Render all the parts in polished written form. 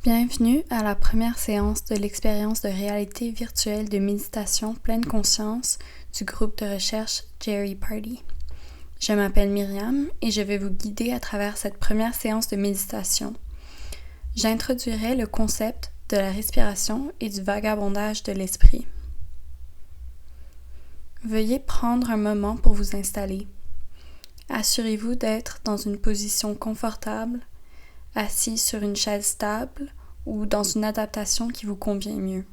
Bienvenue à la première séance de l'expérience de réalité virtuelle de méditation pleine conscience du groupe de recherche Jerry Party. Je m'appelle Myriam et je vais vous guider à travers cette première séance de méditation. J'introduirai le concept de la respiration et du vagabondage de l'esprit. Veuillez prendre un moment pour vous installer. Assurez-vous d'être dans une position confortable, assis sur une chaise stable ou dans une adaptation qui vous convient mieux.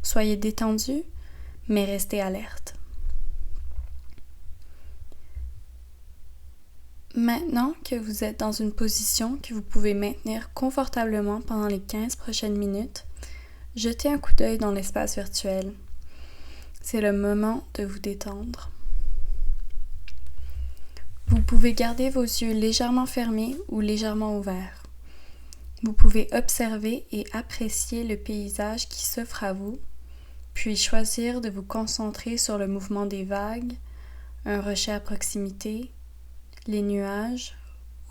Soyez détendu, mais restez alerte. Maintenant que vous êtes dans une position que vous pouvez maintenir confortablement pendant les 15 prochaines minutes, jetez un coup d'œil dans l'espace virtuel. C'est le moment de vous détendre. Vous pouvez garder vos yeux légèrement fermés ou légèrement ouverts. Vous pouvez observer et apprécier le paysage qui s'offre à vous, puis choisir de vous concentrer sur le mouvement des vagues, un rocher à proximité, les nuages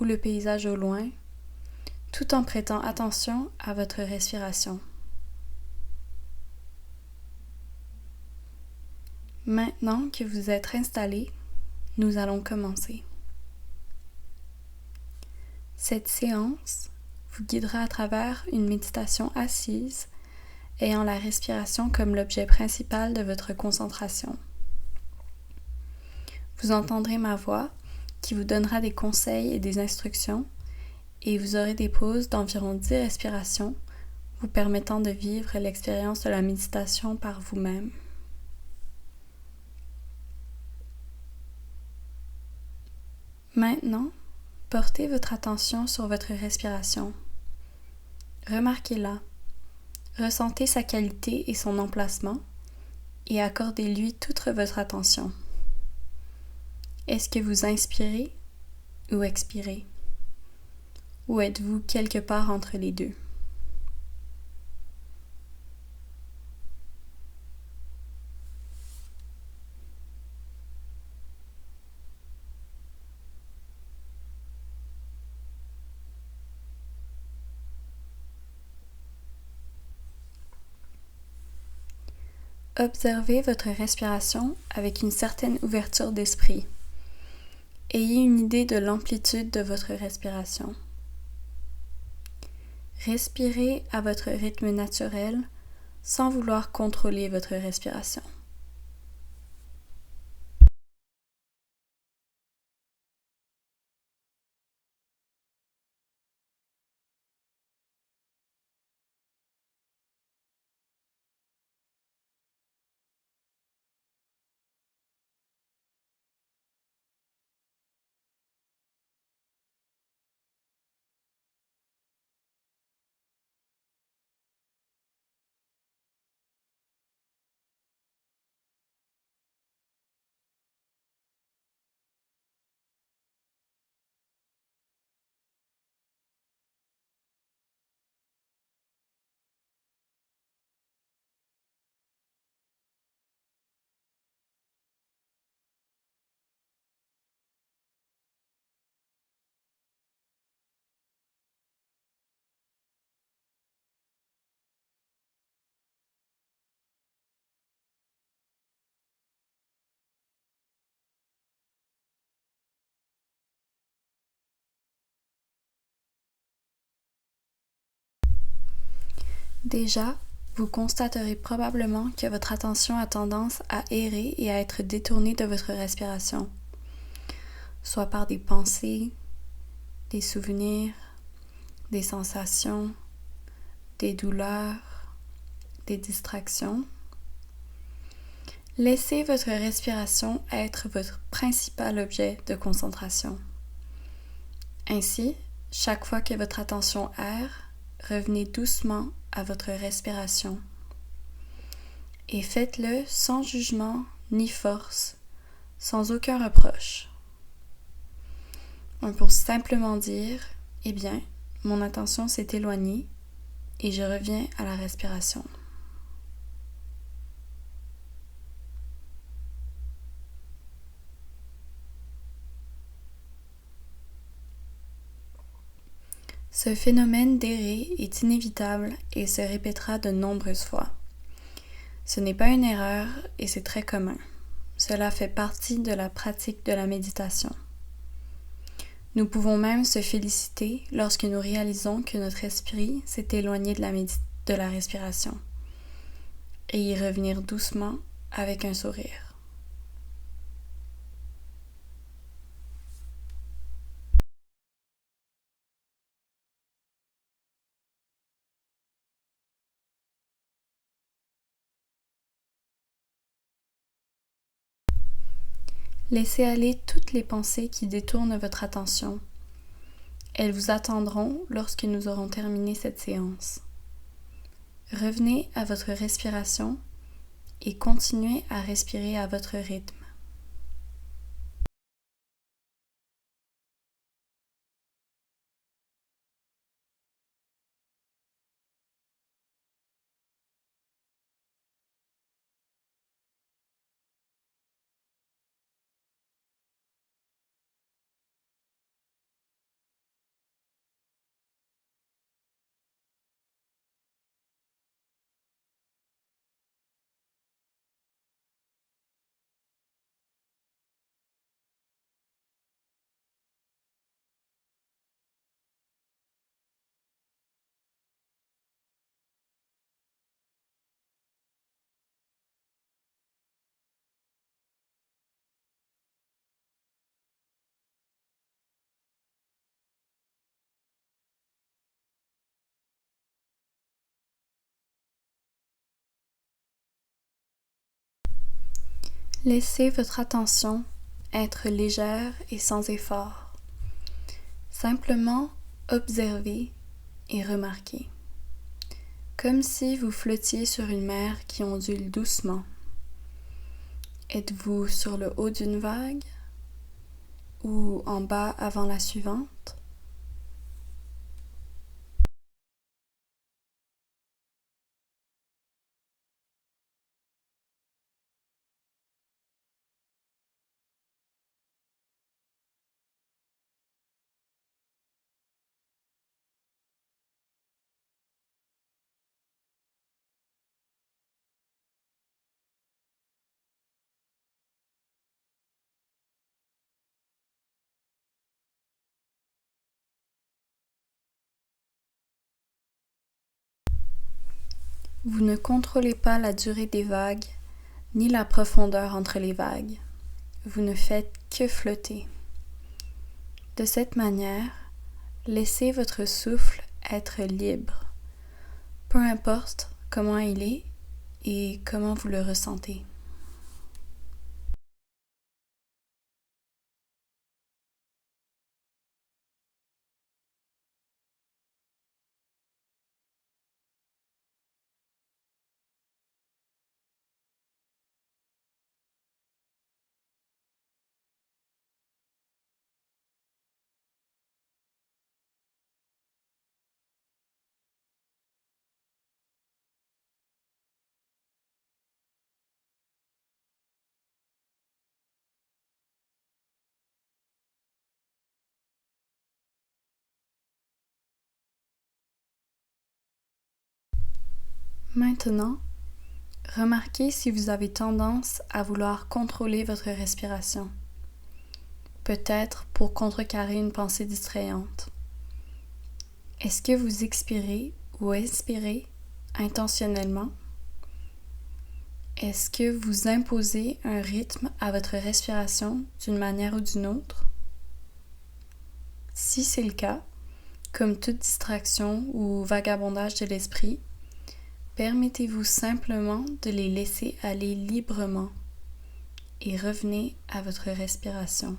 ou le paysage au loin, tout en prêtant attention à votre respiration. Maintenant que vous êtes installé, nous allons commencer. Cette séance vous guidera à travers une méditation assise ayant la respiration comme l'objet principal de votre concentration. Vous entendrez ma voix qui vous donnera des conseils et des instructions et vous aurez des pauses d'environ 10 respirations vous permettant de vivre l'expérience de la méditation par vous-même. Maintenant, portez votre attention sur votre respiration. Remarquez-la, ressentez sa qualité et son emplacement et accordez-lui toute votre attention. Est-ce que vous inspirez ou expirez? Ou êtes-vous quelque part entre les deux? Observez votre respiration avec une certaine ouverture d'esprit. Ayez une idée de l'amplitude de votre respiration. Respirez à votre rythme naturel sans vouloir contrôler votre respiration. Déjà, vous constaterez probablement que votre attention a tendance à errer et à être détournée de votre respiration, soit par des pensées, des souvenirs, des sensations, des douleurs, des distractions. Laissez votre respiration être votre principal objet de concentration. Ainsi, chaque fois que votre attention erre, revenez doucement à votre respiration et faites-le sans jugement ni force, sans aucun reproche. Pour simplement dire, eh bien, mon attention s'est éloignée et je reviens à la respiration. Ce phénomène d'errer est inévitable et se répétera de nombreuses fois. Ce n'est pas une erreur et c'est très commun. Cela fait partie de la pratique de la méditation. Nous pouvons même se féliciter lorsque nous réalisons que notre esprit s'est éloigné de la respiration et y revenir doucement avec un sourire. Laissez aller toutes les pensées qui détournent votre attention. Elles vous attendront lorsque nous aurons terminé cette séance. Revenez à votre respiration et continuez à respirer à votre rythme. Laissez votre attention être légère et sans effort. Simplement observez et remarquez, comme si vous flottiez sur une mer qui ondule doucement. Êtes-vous sur le haut d'une vague ou en bas avant la suivante? Vous ne contrôlez pas la durée des vagues, ni la profondeur entre les vagues. Vous ne faites que flotter. De cette manière, laissez votre souffle être libre, peu importe comment il est et comment vous le ressentez. Maintenant, remarquez si vous avez tendance à vouloir contrôler votre respiration, peut-être pour contrecarrer une pensée distrayante. Est-ce que vous expirez ou inspirez intentionnellement? Est-ce que vous imposez un rythme à votre respiration d'une manière ou d'une autre? Si c'est le cas, comme toute distraction ou vagabondage de l'esprit, permettez-vous simplement de les laisser aller librement et revenez à votre respiration.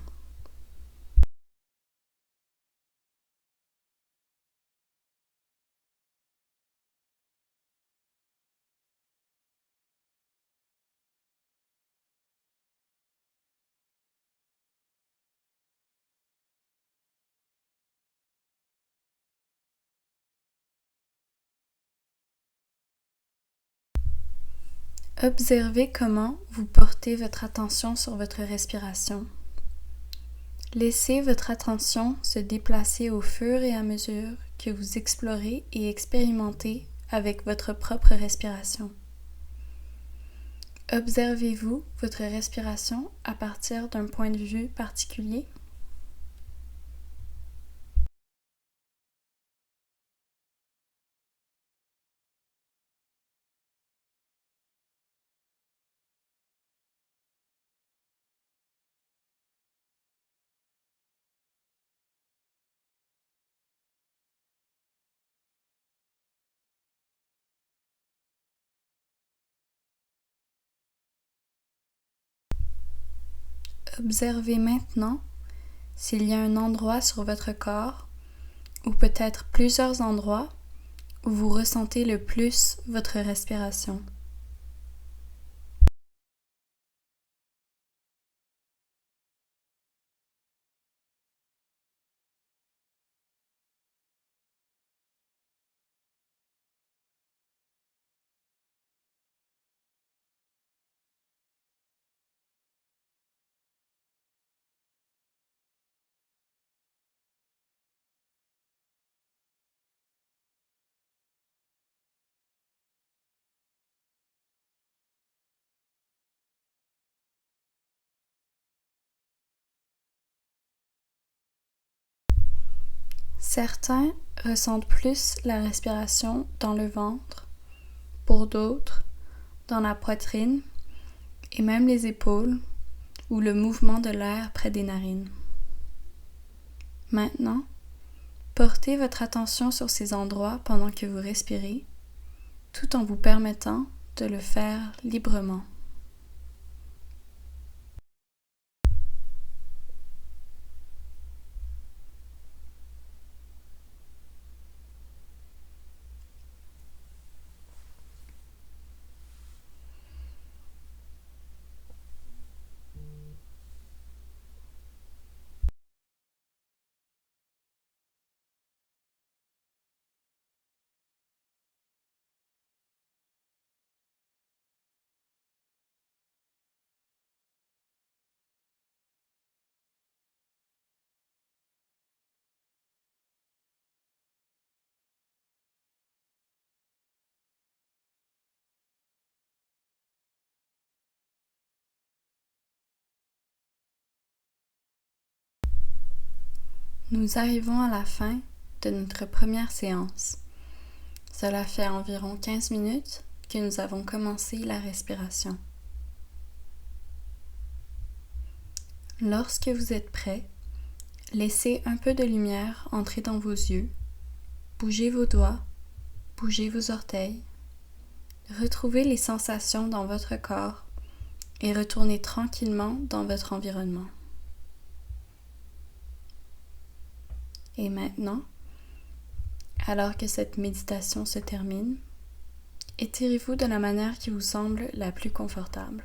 Observez comment vous portez votre attention sur votre respiration. Laissez votre attention se déplacer au fur et à mesure que vous explorez et expérimentez avec votre propre respiration. Observez-vous votre respiration à partir d'un point de vue particulier? Observez maintenant s'il y a un endroit sur votre corps, ou peut-être plusieurs endroits, où vous ressentez le plus votre respiration. Certains ressentent plus la respiration dans le ventre, pour d'autres, dans la poitrine et même les épaules ou le mouvement de l'air près des narines. Maintenant, portez votre attention sur ces endroits pendant que vous respirez, tout en vous permettant de le faire librement. Nous arrivons à la fin de notre première séance. Cela fait environ 15 minutes que nous avons commencé la respiration. Lorsque vous êtes prêt, laissez un peu de lumière entrer dans vos yeux, bougez vos doigts, bougez vos orteils, retrouvez les sensations dans votre corps et retournez tranquillement dans votre environnement. Et maintenant, alors que cette méditation se termine, étirez-vous de la manière qui vous semble la plus confortable.